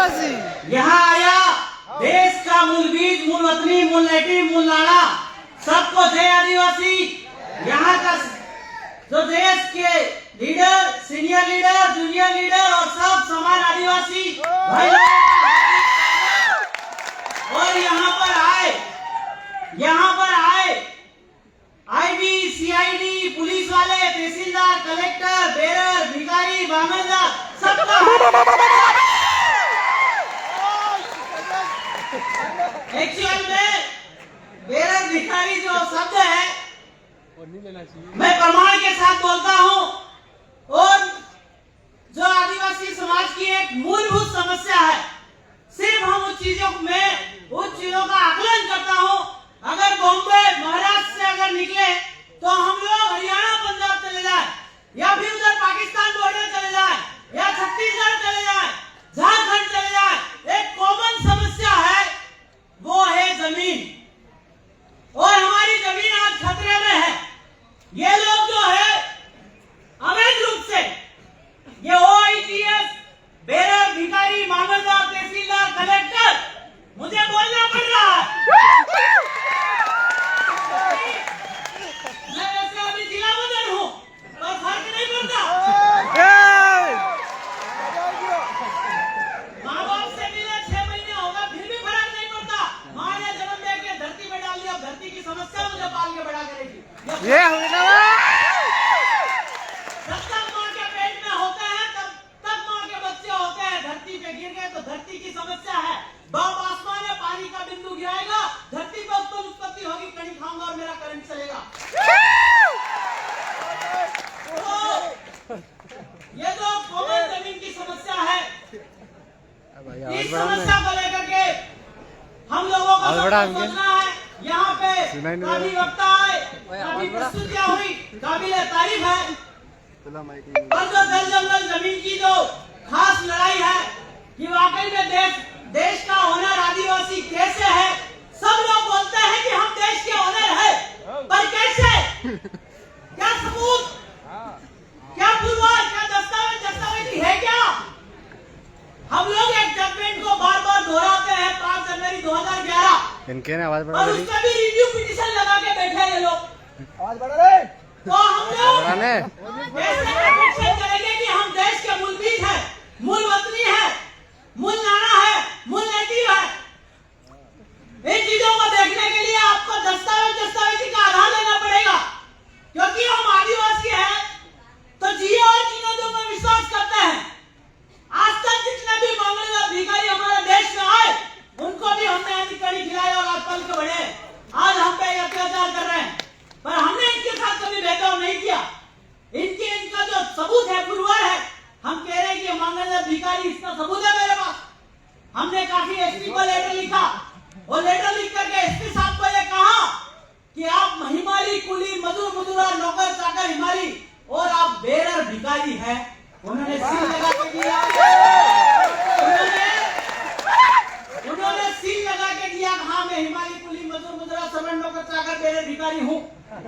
आदिवासी यहाँ आया, देश का मूल बीज, मूल वतनी, मूल नेटिव, मूल नाना, सबको जय आदिवासी। यहाँ का जो देश के leader, senior leader, junior leader और सब समान आदिवासी भाई और यहाँ पर आए आईबी, सीआईडी, पुलिस वाले, तहसीलदार, कलेक्टर, बेरर, भिखारी, बामनदार, सबका एक्चुअल में बेरर भिखारी जो शब्द है मैं प्रमाण के साथ बोलता हूं और जो आदिवासी समाज की एक मूलभूत समस्या है, सिर्फ हम उस चीजों का आकलन करता हूं। अगर बॉम्बे, महाराष्ट्र से अगर निकले तो हम लोग हरियाणा, पंजाब चले जाए या फिर उधर पाकिस्तान बॉर्डर चले जाए या छत्तीसगढ़ चले जाए, झारखंड चले जाए, एक कॉमन समस्या है, वो है जमीन। और हमारी जमीन आज खतरे में है। ये लोग जो है अवैध रूप से ये ओआईटीएस, बेरर, भिखारी, मामलदार, तहसीलदार, कलेक्टर, मुझे बोलना पड़ रहा है। मैं वैसे अभी जिला बदल हूँ तो फर्क नहीं पड़ता। माँ बाप से मिले 6 महीने होगा फिर भी फर्क नहीं पड़ता। माँ ने जन्म दे के धरती में डाल दिया, धरती की समस्या मुझे पाल के बड़ा करेगी। ये हुई ना जब तक माँ के पेट में होते हैं तब तक माँ के बच्चे होते हैं। धरती पे गिर गए तो धरती की समस्या है। बाप आसमान में पानी का बिंदु गिराएगा, धरती पर उत्पत्ति होगी, कहीं खाऊंगा और मेरा करंट चलेगा। तो ये जो कॉमन जमीन की समस्या है, इस समस्या को लेकर के हम लोगों को सोचना है। यहाँ पे काफी वक्ता आए, काफी प्रस्तुतियाँ हुई, काबिले तारीफ है। और जो जल जंगल जमीन की जो खास लड़ाई है कि वाकई में देश का ऑनर आदिवासी कैसे है। सब लोग बोलते हैं कि हम देश के ऑनर है, पर कैसे? क्या सबूत, क्या पुरवार, क्या दस्तावेज है क्या? हम लोग एक जजमेंट को बार बार दोहराते हैं 5 जनवरी 2011 इनके ने आवाज और उसका भी रिव्यू पिटीशन लगा के बैठे हैं ये लोग। आवाज बढ़ा रहे तो हम लोग कैसे करेंगे कि हम देश के मूल बीज है, मूल वतनी है, मूल नाना है, मूल नेटिव है। इन चीजों को देखने के लिए आपको दस्तावेजी का आधार लेना पड़ेगा, क्योंकि हम आदिवासी हैं तो जिए और चीजों में विश्वास करते हैं। आज तक जितने भी मामलेदार भिखारी हमारे देश में आए उनको भी हमने ऐसी कड़ी खिलाई और आज पल के बड़े आज हम पे अत्याचार कर रहे हैं, पर हमने इनके साथ कभी भेदभाव नहीं किया। इनका जो सबूत है, पुरवार है, हम कह रहे हैं कि मामलेदार भिखारी, इसका सबूत है मेरे पास। हमने काफी एसपी को लेटर लिखा और लेटर लिख करके एसपी साहब को ये कहा कि आप हिमाली, कुली, मजदूर, मुजुरा, नौकर, चाकर, हिमाली और आप बेरर भिखारी है। उन्होंने सील लगा के दिया, उन्होंने सील लगा के दिया, हाँ मैं हिमाली, कुली, मजदूर, मुजुरा, श्रमण, नौकर, चाकर, बेरर भिखारी हूँ। तो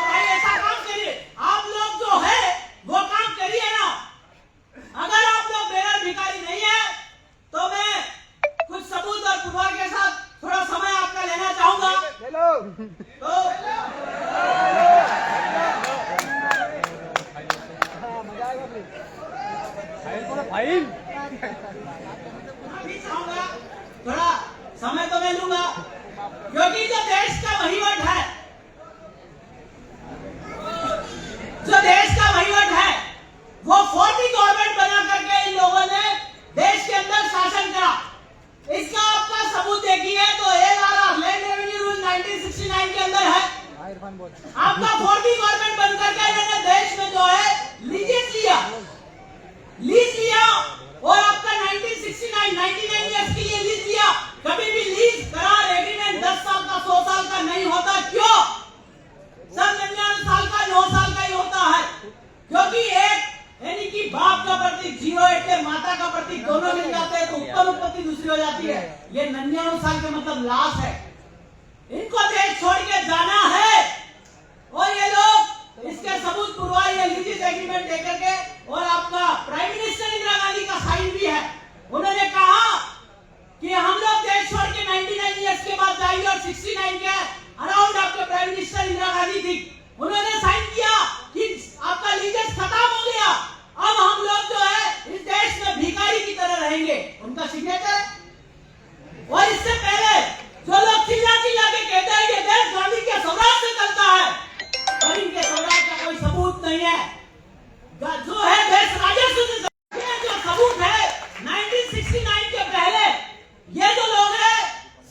भाई ऐसा काम करिए, आप लोग जो है वो काम करिए ना। अगर आप लोग बेरर भिखारी नहीं है तो मैं कुछ सबूत और पुरवार के साथ थोड़ा समय आपका लेना चाहूंगा। तो फाइल अभी चाहूंगा, थोड़ा समय तो मैं लूंगा, क्योंकि जो देश का वहीवट है, वो फोर्टी गवर्नमेंट बना करके इन लोगों ने देश के अंदर शासन करा। इसका आपका सबूत देखिए तो LRR लैंड रेवेन्यू रूल 1969 के अंदर है। आपका फोर्टी गवर्नमेंट बन करके इन्होंने देश में जो है लीज लिया और आपका 1969 ईयर्स के लिए लीज लिया। कभी भी लीज करार एग्रीमेंट 10 साल का 100 साल का नहीं होता। क्यों? सब 99 साल का 9 साल का ही होता है, क्योंकि एक यानी कि बाप का प्रतीक 08 के माता का प्रतीक दोनों मिल जाते हैं तो उत्पत्ति दूसरी हो जाती है। ये 99 साल के मतलब लाश है। इनको देश छोड़ के जाना है और ये लोग इसके सबूत पुरवाई लीजिस एग्रीमेंट देकर के और आपका प्राइम मिनिस्टर इंदिरा गांधी का साइन उन्होंने कहा कि हम लोग देश छोड़ के 99 इयर्स के बाद जाएंगे और 69 के अराउंड आपके प्राइम मिनिस्टर इंदिरा गांधी थी, उन्होंने साइन किया कि आपका लीजेंस खत्म हो गया, अब हम लोग जो है इस देश में भिखारी की तरह रहेंगे, उनका सिग्नेचर है। और इससे पहले जो लोग चिल्ला चिल्ला के कहते हैं ये देश गांधी के स्वराज से चलता है, और इनके स्वराज का कोई सबूत नहीं है, जो है देश राजस्व से, ये जो सबूत है 1969 के पहले ये जो लोग हैं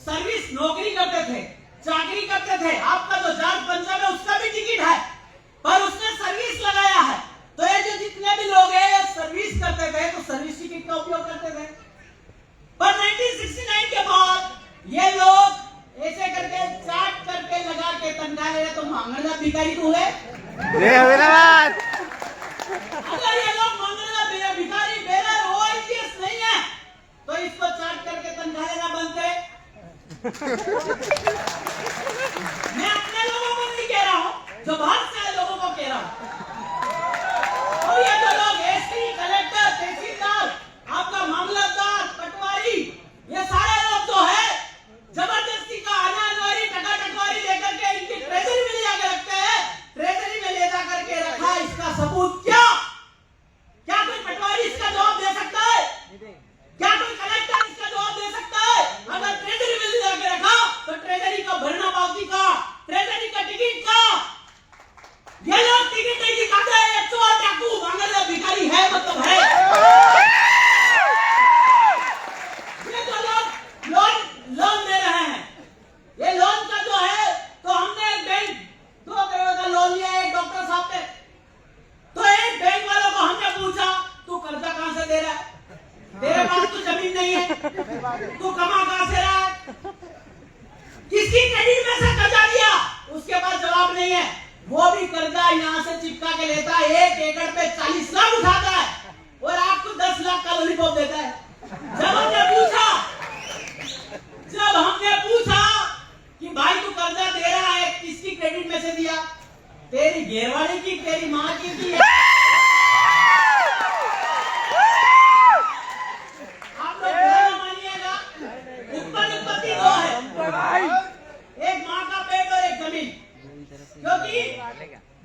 सर्विस नौकरी करते थे, चाकरी करते थे, आपका जो जाट पंजाब है उसका भी टिकट है, पर उसने सर्विस लगाया है, तो ये जो जितने भी लोग हैं सर्विस करते थे तो सर्विस टिकट का उपयोग करते थे। पर 1969 के बाद ये लोग ऐसे करके चाट करके लगा के तनखा ले रहे, तो मांगना भिखारी को हुए। अगर ये लोग मांगना भिखारी बेरर ओएसएस नहीं है तो इसको चाट करके तनखा लेना बंद करे। मैं अपने लोगों को नहीं कह रहा हूँ, जो बाहर से आए लोगों को कह रहा हूँ। और ये जो लोग एसपी, कलेक्टर, तहसीलदार, आपका मामलतदार, पटवारी, ये सारे लोग जो है जबरदस्ती का आनावारी टकाटकवारी लेकर के इनकी ट्रेजरी में ले जाकर रखते हैं, ट्रेजरी में ले जाकर के रखा, इसका सबूत क्या? क्या कोई पटवारी इसका जवाब दे सकता है? क्या कोई कलेक्टर इसका जवाब दे सकता है? अगर ट्रेजरी में ले जाकर रखा तो ट्रेजरी का भरना पावती का, ट्रेजरी का टिकट का, ये लोग टिकट नहीं दिखाते हैं, ये चोर डाकू मांगना भिखारी है, मतलब है। ये जो लोग लोन दे रहे हैं, ये लोन का जो है, तो हमने एक बैंक 2 करोड़ का लोन लिया एक डॉक्टर साहब ने, तो एक बैंक वालों को हमने पूछा तू कर्जा कहां से दे रहा है, तेरे पास तो जमीन नहीं है, तू कमा कहां से रहा है, किसकी क्रेडिट में से कर्जा लिया, उसके पास जवाब नहीं है, वो भी कर्जा यहाँ से चिपका के लेता है, 1 एकड़ पे 40 लाख उठाता है और आपको 10 लाख का लॉलीपॉप देता है। जब हमने पूछा कि भाई तू कर्जा दे रहा है किसकी क्रेडिट में से दिया, तेरी घेरवाड़ी की, तेरी माँ की थी, आप लोग मानिएगा, उत्पत्ति 2 है, एक माँ का पेट और एक जमीन, क्योंकि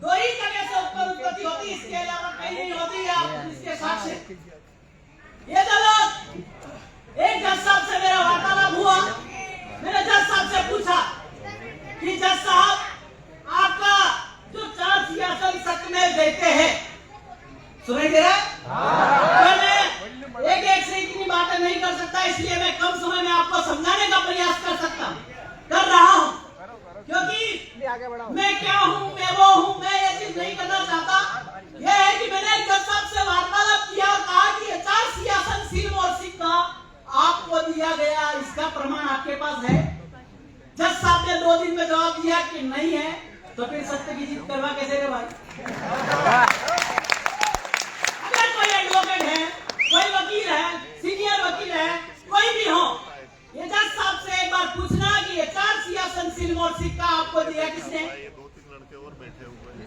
2 ही जगह से उत्पत्ति होती, इसके अलावा कहीं नहीं होती। आप इसके साक्ष्य, ये जो लोग, एक जज साहब से मेरा वार्तालाप हुआ, मैंने जज साहब से पूछा कि जज साहब आपका जो 4 सियासत सच में देते हैं, सुनाई दे रहा है? मैं एक से इतनी बातें नहीं कर सकता, इसलिए मैं कम समय में आपको समझाने का प्रयास कर रहा हूँ, क्योंकि मैं क्या हूँ, मैं वो हूँ, मैं ये चीज नहीं करना चाहता। यह है कि मैंने जज साहब से वार्तालाप किया और कहा कि ये 4 सियासत सिल्म और सिक्का आपको दिया गया, इसका प्रमाण आपके पास है? जज साहब ने 2 दिन में जवाब दिया कि नहीं है, तो फिर सत्य की जीत करवा कैसे रे भाई? अगर कोई एडवोकेट है, कोई वकील है, सीनियर वकील है, कोई भी हो, ये जज साहब से एक बार पूछना कि ये 4 सियासत सिल्म और सिक्का आपको दिया किसने?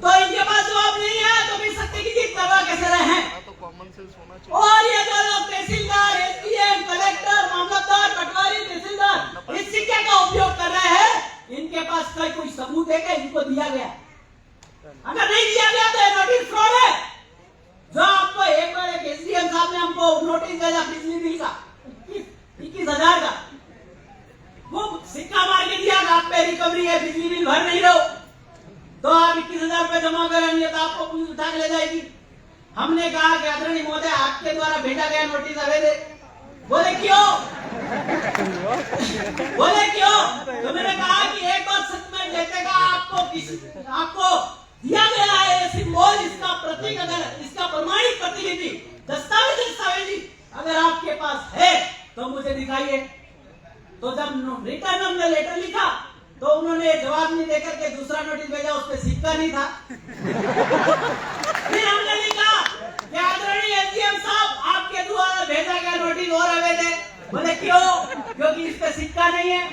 तो इनके पास जवाब नहीं है, तो फिर सत्य की जीत करवा कैसे रहे हैं? और ये जो लोग तहसीलदार, एसडीएम, कलेक्टर, मामलतदार, पटवारी, तहसीलदार इस सिक्के का उपयोग कर रहे हैं, इनके पास कोई सबूत है कि इनको दिया गया? अगर नहीं दिया गया तो ये नोटिस फ्रॉड है। जो आपको एक बार एक एसडीएम साहब ने हमको नोटिस भेजा बिजली बिल का 21,000 का, वो सिक्का मार के दिया, आप पे रिकवरी है, बिजली बिल भर नहीं रहो तो आप 21,000 रुपए जमा करेंगे तो आपको पुलिस उठा के ले जाएगी। हमने कहा कि आदरणीय महोदय आपके द्वारा भेजा गया नोटिस अवैध है। बोले क्यों? बोले क्यों? तो मैंने कहा कि एक बार सच में लेते का आपको दिया गया है सिंबल, इसका प्रतीक, अगर इसका प्रमाणिक प्रतिलिपि दस्तावेज अगर आपके पास है तो मुझे दिखाइए। तो जब रिटर्न हमने लेटर लिखा तो उन्होंने जवाब नहीं देकर के दूसरा नोटिस भेजा, उस पर सिक्का नहीं था। फिर हमने लिखा कि आदरणीय एसडीएम साहब आपके द्वारा भेजा गया नोटिस और अवैध है। बोले क्यों? क्योंकि इस पे सिक्का नहीं है।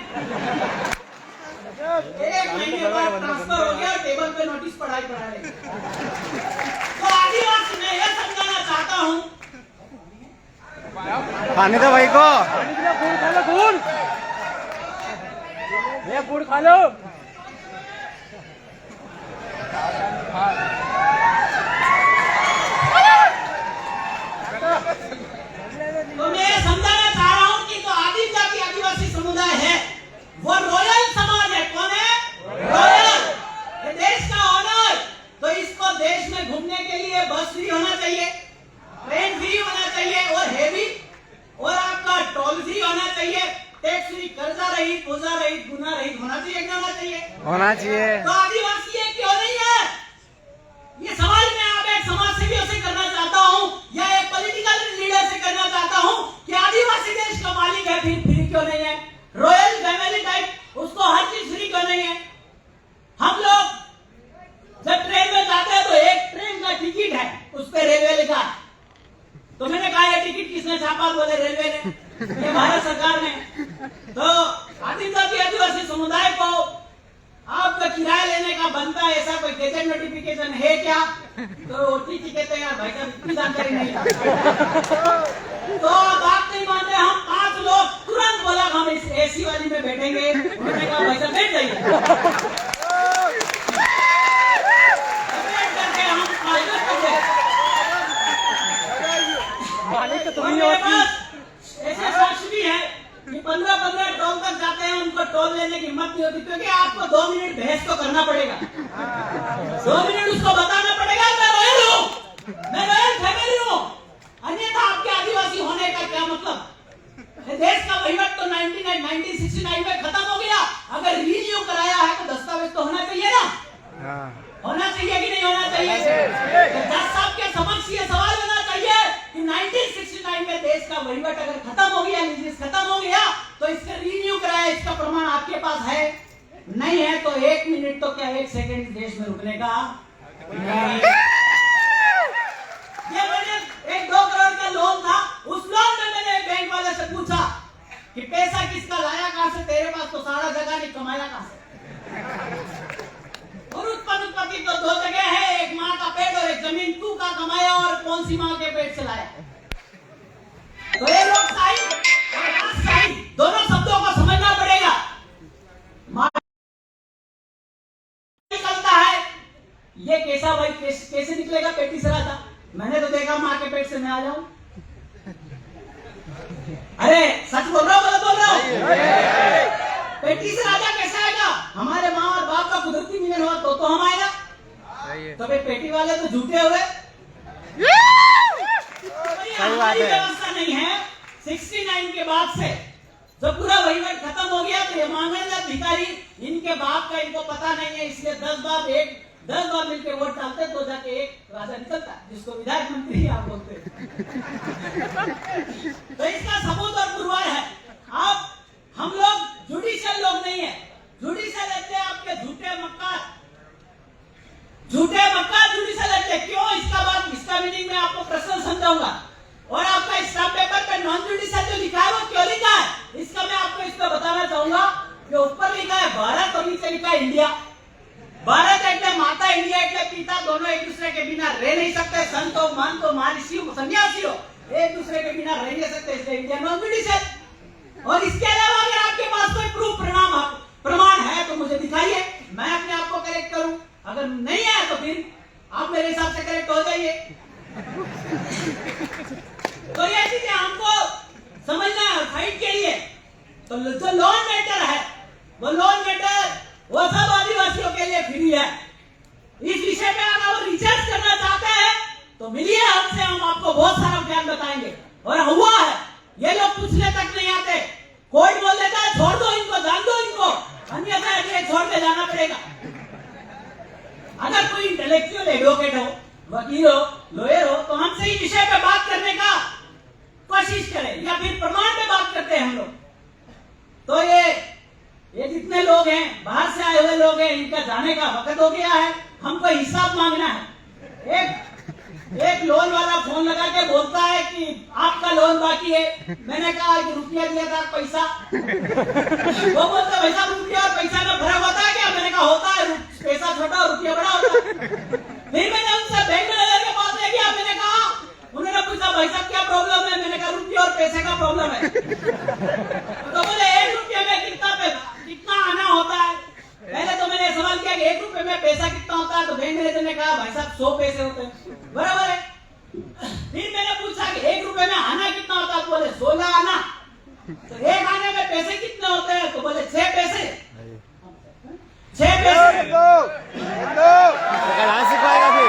1 महीने बाद ट्रांसफर हो गया, टेबल पे नोटिस पढ़ाई पड़ा है। तो आदिवासी मैं यह समझाना चाहता हूँ खाने दो भाई को। गुड़ खा लो, गुड़। ये गुड़ खा लो। तो मैं समझाना चाह रहा हूँ कि जो आदिम जाति आदिवासी समुदाय है वो रॉयल समाज है। कौन है? रॉयल। ये देश का ऑनर। तो इसको देश में घूमने के लिए बस फ्री होना चाहिए, ट्रेन फ्री होना चाहिए और हेवी, और आपका टोल फ्री होना चाहिए, टैक्स फ्री, कर्जा रहित, बोझा रहित, गुना रहित होना चाहिए, क्या होना चाहिए? होना चाहिए। तो आदिवासी ये क्यों नहीं है? ये सवाल मैं आप एक समाज सेवियों से करना चाहता हूँ या एक पॉलिटिकल लीडर से करना चाहता हूँ कि आदिवासी देश का मालिक है, फिर फ्री क्यों नहीं है? रॉयल फैमिली टाइप, उसको हर चीज फ्री क्यों नहीं है? हम लोग जब ट्रेन में जाते हैं तो एक ट्रेन का टिकट है, उस पर रेलवे लिखा है। तो मैंने कहा ये टिकट किसने छापा? बोले रेलवे ने, ये भारत सरकार ने। तो आदिम जाति आदिवासी समुदाय को आपका किराया लेने का बनता है, ऐसा कोई गेजेट नोटिफिकेशन है क्या? तो ओटीटी कहते हैं यार भाई साहब इतनी जानकारी नहीं है। तो बात नहीं मान रहे, हम 5 लोग तुरंत बोला हम इस एसी वाली में बैठेंगे। उन्होंने कहा भाई साहब बैठ जाइए। बैठ करके हम आयोजन करते हैं। और मेरे पास ऐसे साक्ष्य भी है कि 15-15 टोल तक जाते हैं, उनको टोल लेने की हिम्मत नहीं होती, क्योंकि आपको 2 मिनट बहस तो करना पड़ेगा। 2 मिनट उसको बताना पड़ेगा मैं रॉयल हूँ, मैं रॉयल फैमिली हूँ, अन्यथा आपके आदिवासी होने का क्या मतलब? देश का वहीवट तो 1969 में खत्म हो गया। अगर रिन्यू कराया है तो दस्तावेज तो होना चाहिए ना? होना चाहिए कि नहीं होना चाहिए? तो जज साहब के समक्ष ये सवाल होना चाहिए कि 1969 में देश का वहीवट अगर खत्म हो गया, लीजिस खत्म हो गया, तो इसका रिन्यू कराया, इसका प्रमाण आपके पास है? नहीं है तो 1 मिनट तो क्या 1 सेकंड देश में रुकने का नहीं। ये मैंने 1-2 करोड़ का लोन था, उस लोन में मैंने एक बैंक वाले से पूछा कि पैसा किसका लाया कहां से? तेरे पास तो सारा जगह नहीं, कमाया कहां से? और उत्पत्ति तो 2 जगह है, एक माँ का पेट और एक जमीन। तू का कमाया और कौन सी माँ के पेट से लाया? तो ये लोग सही दोनों शब्दों को समझना पड़ेगा। माँ निकलता है, ये कैसा भाई कैसे निकलेगा? पेटी से राजा। मैंने तो देखा माँ के पेट से मैं आ जाऊं। अरे सच बोल रहा हूं, गलत बोल रहा हूं? पेटी से राजा कैसे आएगा? हमारे माँ और बाप का कुदरती मिलन हुआ तो हम आएगा। तो भाई पेटी वाले तो झूठे हुए। हमारी व्यवस्था नहीं है। 69 के बाद से जब पूरा वहीवट खत्म हो गया तो ये मांगने भिखारी, इनके बाप का इनको पता नहीं है, इसलिए 10 बार मिलकर वोट डालते तो जाके एक राजा निकलता है, जिसको विधायक मंत्री आप बोलते हैं। तो इसका सबूत और पुरवार है। आप हम लोग जुडिशियल लोग नहीं है। जुडिशियल एक्ट है आपके झूठे मक्कार जुडिशियल एक्ट है। क्यों? इसका बात इसका मीनिंग में आपको प्रश्न समझाऊंगा। और आपका स्टाम्प पेपर पे नॉन जुडिशियल जो लिखा है वो क्यों लिखा है, इसका मैं आपको इसको बताना चाहूंगा। जो ऊपर लिखा है भारत और नीचे लिखा है इंडिया। भारत એટલે माता, इंडिया એટલે पिता, दोनों एक दूसरे के बिना रह नहीं सकते। संतो महंतो महर्षियों सन्यासियों एक दूसरे के बिना रह नहीं सकते, इसलिए इंडिया नॉन जुडिशियल। और इसके अलावा अगर आपके पास कोई प्रूफ प्रमाण है तो मुझे दिखाइए, मैं अपने आप को करेक्ट करूं। अगर नहीं है तो फिर आप मेरे हिसाब से करेक्ट हो जाइए। तो ये चीजें हमको समझना है फाइट के लिए। तो जो लॉन मैटर है वो लॉन मैटर वो सब आदिवासियों के लिए फ्री है। इस विषय में अगर वो रिसर्च करना चाहते हैं तो मिलिए हमसे, हम आपको बहुत सारा ज्ञान बताएंगे। और हुआ है, ये लोग पूछने तक नहीं आते, कोर्ट बोल देता है छोड़ दो इनको, जान दो इनको, अन्यथा ये छोड़ के जाना पड़ेगा। अगर कोई इंटेलेक्चुअल एडवोकेट हो, वकील हो, लॉयर हो तो हमसे इस विषय पे बात करने का कोशिश करें, या फिर प्रमाण पे बात करते हैं हम लोग। तो ये जितने लोग हैं, बाहर से आए हुए लोग हैं, इनका जाने का वक्त हो गया है। हमको हिसाब मांगना है। एक लोन वाला फोन लगा के बोलता है कि आपका लोन बाकी है। मैंने कहा कि रुपया दिया था पैसा। वो बोलता भाई साहब रुपया और पैसा में फर्क होता है क्या? मैंने कहा होता है, पैसा छोटा और रुपया बड़ा होता है। फिर मैंने उनसे बैंक मैनेजर के पास ले गया, मैंने कहा, उन्होंने पूछा भाई साहब क्या प्रॉब्लम है? मैंने कहा रुपया और पैसे का प्रॉब्लम है। तो बोले 1 रुपये में कितना आना होता है। पहले तो मैंने सवाल किया कि 1 रुपये में पैसा कितना होता है, तो बैंक मैनेजर ने कहा भाई साहब 100 पैसे होते हैं, बराबर है। फिर मैंने पूछा कि 1 रुपये में आना कितना होता है, तो बोले 16 आना। तो 1 आने में पैसे कितने होते हैं, तो बोले 6 पैसे। 6 पैसे सिखाएगा फिर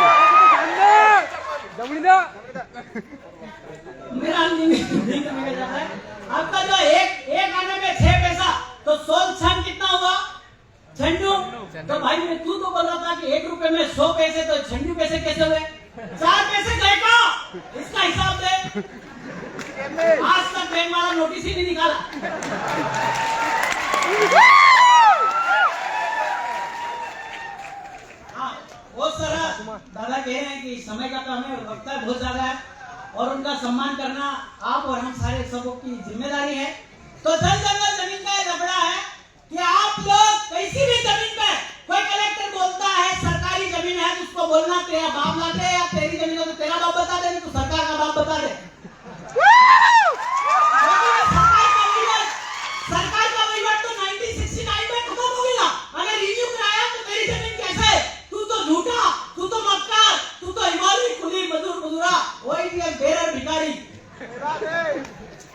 मेरा निकल जाता है। आपका जो एक आने में 6 पैसा, तो 16 छन कितना हुआ झंडू। तो भाई मैं तू तो बोल रहा था कि 1 रुपये में 100 पैसे, तो झंडू पैसे कैसे हुए? 4 पैसे गए का, इसका हिसाब दे। आज तक बैंक वाला नोटिस ही नहीं निकाला। हाँ, बहुत सारा दादा कह रहे हैं कि समय का कम है, वक्त बहुत ज्यादा है और उनका सम्मान करना आप और हम सारे सबों की जिम्मेदारी है। तो जल जंगल जमीन का ये लफड़ा है कि आप लोग किसी भी जमीन पे, कोई कलेक्टर बोलता है सरकारी जमीन है, उसको बोलना तेरा बाप लाते है, या तेरी जमीन हो तो तेरा बाप बता दे, तो सरकार का बाप बता दे। सरकार का वहीवट तो 1969 में खत्म हो गया। अगर रिन्यू कराया तो तेरी जमीन कैसे? तू तो झूठा, तू तो मक्कार, तू तो हिमालय कुली मजदूरा, वही बेरर भिखारी।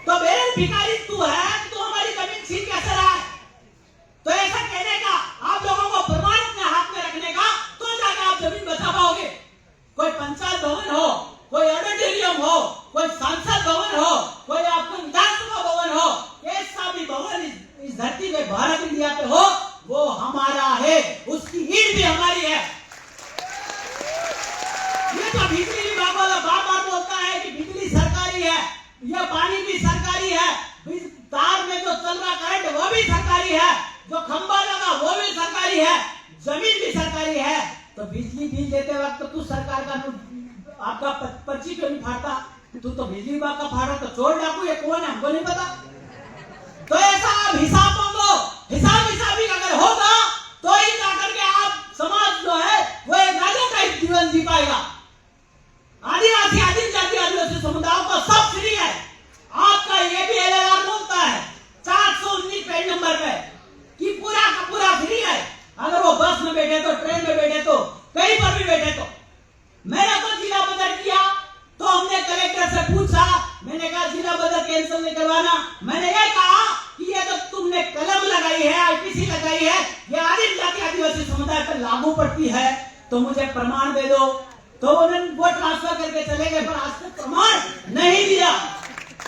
तो बेरर भिखारी तू है, तू हमारी जमीन छीन कैसे रहा है? तो ऐसा कहने का, आप लोगों को प्रमाण अपने हाथ में रखने का, तो जाकर आप जमीन बचा पाओगे। कोई पंचायत भवन हो, कोई ऑडिटोरियम हो, कोई सांसद भवन हो, कोई आपका विधानसभा भवन हो, ऐसा भी भवन इस धरती पे भारत इंडिया पे हो, वो हमारा है, उसकी ईंट भी हमारी है। ये तो बिजली विभाग वाला बार-बार बोलता है कि बिजली सरकारी है, ये पानी भी सरकारी है, तार में जो चल रहा करंट वो भी सरकारी है, जो खंबा लगा वो भी सरकारी है, जमीन भी सरकारी है। तो बिजली बिल देते वक्त तू सरकार का आपका पर्ची क्यों नहीं फाड़ता? तू तो बिजली विभाग का फाड़ा, तो चोर डाकू ये कौन है हमको नहीं पता। तो ऐसा आप हिसाब मांगो, हिसाब भी अगर होगा तो ही जाकर के आप समाज जो है वो एक राजा का जीवन जी पाएगा। आदिवासी आदिम जाति आदिवासी समुदायों का सब फ्री है। आपका ये भी एलएलआर बोलता है 419 पेज नंबर पे कि पूरा का पूरा फ्री है। अगर वो बस में बैठे तो, ट्रेन में बैठे तो, कहीं पर भी बैठे तो। मैंने तो जिला बदल किया तो हमने कलेक्टर से पूछा, मैंने कहा जिला बदल कैंसिल नहीं करवाना। मैंने ये कहा कि ये तो तुमने कलम लगाई है, आईपीसी लगाई है, ये आदिम जाति आदिवासी समुदाय पर लागू पड़ती है, तो मुझे प्रमाण दे दो। तो उन्होंने वो ट्रांसफर करके चले गए, पर आज तक प्रमाण नहीं दिया।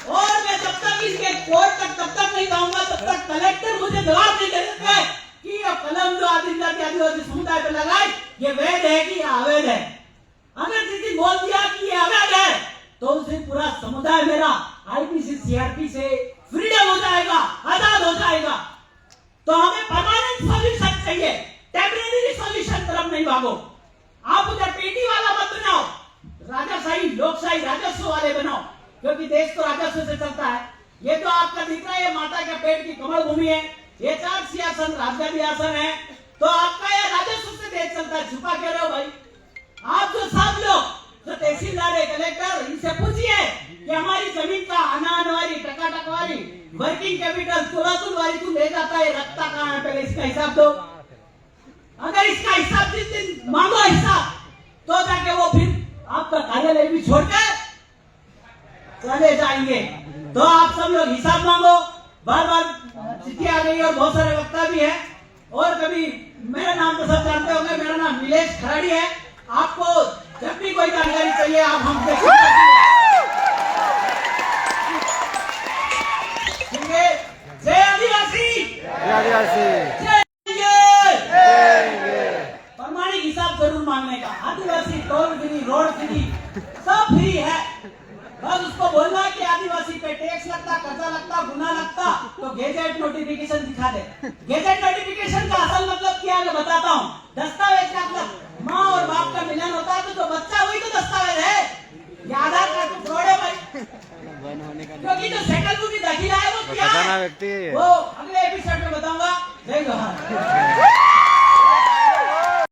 और मैं जब तक इसके कोर्ट तक तब तक नहीं जाऊंगा तब तक कलेक्टर मुझे जवाब नहीं दे सकते कि ये कलम जो आदिम जाति आदिवासी समुदाय पर लगाई ये वैध है कि अवैध है। अगर किसी बोल दिया कि ये अवैध है तो उसे पूरा समुदाय मेरा आईपीसी सीआरपी से फ्रीडम हो जाएगा, आजाद हो जाएगा। तो हमें परमानेंट सॉल्यूशन चाहिए, टेम्परेरी सॉल्यूशन तरफ नहीं भागो। आप उधर पेटी वाला मत बनाओ, राजाशाही लोकशाही राजस्व वाले बनाओ, क्योंकि देश तो राजस्व से चलता है। ये तो आपका दिख रहा है, ये माता के पेट की कमल भूमि है, ये 4 सिंहासन राजगादी आसन है, तो आपका ये राजस्व से देश चलता है। छुपा क्यों रहे हो भाई? आप जो सब लोग जो तहसीलदार है, कलेक्टर, इनसे पूछिए कि हमारी जमीन का अनानवारी, टकाटकवारी, वर्किंग कैपिटल, तुलातुलवारी तू ले जाता है, रखता कहाँ है? पहले इसका हिसाब दो। अगर इसका हिसाब जिस दिन मांगो हिसाब, तो जाके वो फिर आपका कार्यालय भी छोड़कर चले जाएंगे। तो आप सब लोग हिसाब मांगो। बार बार चिट्ठी आ गई और बहुत सारे वक्ता भी है, और कभी मेरा नाम तो सब जानते होंगे, मेरा नाम नीलेश खराड़ी है। आपको जब भी कोई जानकारी चाहिए आप हमसे जय आदिवासी, प्रमाणिक हिसाब जरूर मांगने का। आदिवासी टोल फ्री, रोड फ्री, सब फ्री है। बस उसको बोलना है कि आदिवासी पे टैक्स लगता, कर्जा लगता, गुना लगता, तो गेजेट नोटिफिकेशन दिखा दे। गेजेट नोटिफिकेशन का असल मतलब क्या है मैं बताता हूँ। दस्तावेज का मतलब माँ और बाप का मिलन होता है, तो जो बच्चा वही तो दस्तावेज है। ये आधार कार्ड तो फ्रॉड है भाई, क्योंकि जो सेकंड बुक की दाखिला है वो क्या है? वो अगले एपिसोड में बताऊंगा। जय जोहार।